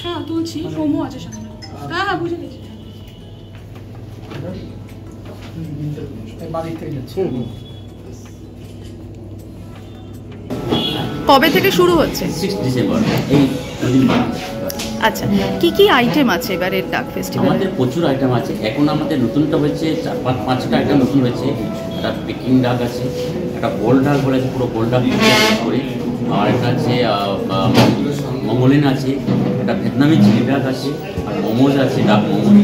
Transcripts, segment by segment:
হ্যাঁ তুলছি, সোমও আছে সামনে। হ্যাঁ হ্যাঁ বুঝে গেছি। কবে থেকে শুরু হচ্ছে? 6 ডিসেম্বর। এই আচ্ছা, কি কি আইটেম আছে এবারের ডাক ফেস্টিভ্যালে? আমাদের প্রচুর আইটেম আছে। এখন আমাদের নতুনটা হয়েছে 4-5টা আইটেম নতুন হয়েছে। একটা পেকিং ডাক আছে, একটা গোল্ড ডাক বলে পুরো গোল্ড ডাক করে, আর একটা আছে মঙ্গলিন আছে, একটা ভিয়েতনামি চিলি ডাক আছে, আর মোমোজ আছে, ডাক মোমোজ।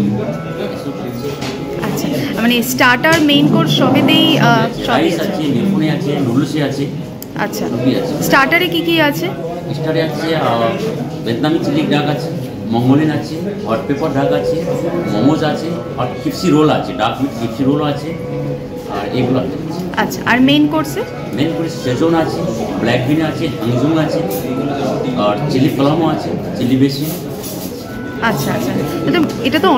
আচ্ছা, মানে স্টার্টার মেইন কোর্স সবেতেই রাইস আছে, নেফুনে আছে, নুডলসে আছে। আচ্ছা, স্টার্টারে কি কি আছে? স্টার্টারে আছে ভিয়েতনামি চিলি ডাক আছে, মঙ্গলিন আছে, হট পেপার ডাক আছে, মোমোজ আছে, আর কিপসি রোল আছে, ডাক উইথ কিপসি রোল আছে, আর এগুলো আছে। আচ্ছা, আর মেইন কোর্সে? মেইন কোর্সে সেজন আছে, ব্ল্যাক বিন আছে, হাংজুং আছে, আর চিলি ফলামো আছে, চিলি বেসিন। আচ্ছা আচ্ছা, এটা তো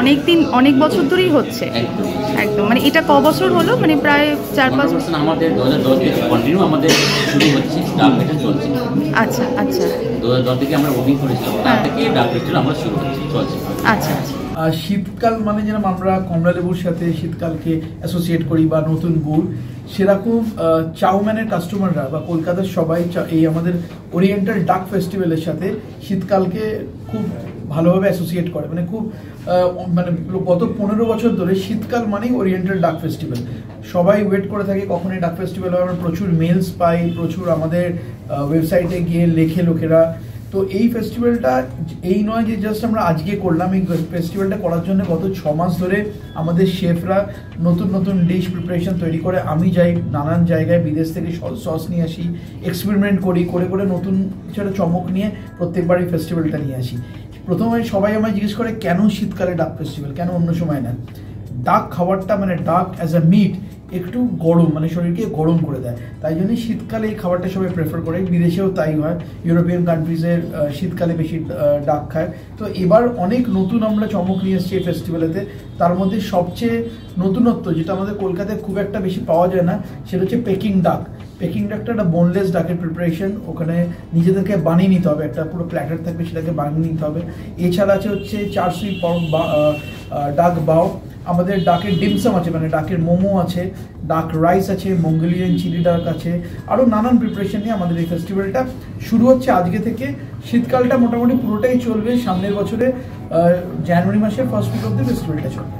অনেক বছর ধরেই হচ্ছে। একদম একদম, মানে এটা ক বছর হলো? মানে প্রায় 4-5 বছর। আমাদের 2010 থেকে কন্টিনিউ আমাদের শুরু হচ্ছে, ডাক ফেস্টিভ্যাল চলছে। আচ্ছা আচ্ছা, 2010 থেকে আমরা ওপেনিং করেছিলাম, তার থেকে ডাক ফেস্টিভ্যাল আমরা শুরু হচ্ছে, চলছে। আচ্ছা আচ্ছা। শীতকাল মানে যেরকম আমরা কমলা লেবুর সাথে শীতকালকে অ্যাসোসিয়েট করি বা নতুন গুড়, সেরকম চাউম্যানের কাস্টমাররা বা কলকাতার সবাই এই আমাদের ওরিয়েন্টাল ডাক ফেস্টিভ্যালের সাথে শীতকালকে খুব ভালোভাবে অ্যাসোসিয়েট করে। মানে খুব মানে গত 15 বছর ধরে শীতকাল মানেই ওরিয়েন্টাল ডাক ফেস্টিভ্যাল। সবাই ওয়েট করে থাকে কখন এই ডাক ফেস্টিভ্যাল হয়। আমরা প্রচুর মেলস পাই, প্রচুর আমাদের ওয়েবসাইটে গিয়ে লেখে লোকেরা। তো এই ফেস্টিভ্যালটা এই নয় যে জাস্ট আমরা আজকে করলাম, এই ফেস্টিভ্যালটা করার জন্য গত 6 মাস ধরে আমাদের শেফরা নতুন নতুন ডিশ প্রিপারেশন তৈরি করে। আমি যাই নানান জায়গায়, বিদেশ থেকে সস নিয়ে আসি, এক্সপেরিমেন্ট করি, করে করে নতুন কিছু একটা চমক নিয়ে প্রত্যেকবার এই ফেস্টিভ্যালটা নিয়ে আসি। প্রথমে সবাই আমায় জিজ্ঞেস করে কেন শীতকালে ডাক ফেস্টিভ্যাল, কেন অন্য সময় না? ডাক খাবারটা মানে ডাক অ্যাজ আ মিট একটু গরম, মানে শরীরকে গরম করে দেয়, তাই জন্য শীতকালে এই খাবারটা সবাই প্রেফার করে। বিদেশেও তাই হয়, ইউরোপিয়ান কান্ট্রিজের শীতকালে বেশি ডাক খায়। তো এবার অনেক নতুন আমরা চমক নিয়ে এসেছি এই ফেস্টিভ্যালেতে। তার মধ্যে সবচেয়ে নতুনত্ব যেটা আমাদের কলকাতায় খুব একটা বেশি পাওয়া যায় না, সেটা হচ্ছে পেকিং ডাক। পেকিং ডাকটা একটা বোনলেস ডাকের প্রিপারেশন, ওখানে নিজেদেরকে বানিয়ে নিতে হবে, একটা পুরো প্ল্যাটার থাকবে সেটাকে বানিয়ে নিতে হবে। এছাড়া আছে হচ্ছে 4 সুই পর্ক ডাক বাও, আমাদের ডাকের ডিমসাম আছে, মানে ডাকের মোমো আছে, ডাক রাইস আছে, মঙ্গোলিয়ান চিলি ডাক আছে, আরও নানান প্রিপারেশন নিয়ে আমাদের এই ফেস্টিভ্যালটা শুরু হচ্ছে আজকে থেকে। শীতকালটা মোটামুটি পুরোটাই চলবে, সামনের বছরে জানুয়ারি মাসের ফার্স্ট উইক অব্দি ফেস্টিভ্যালটা চলবে।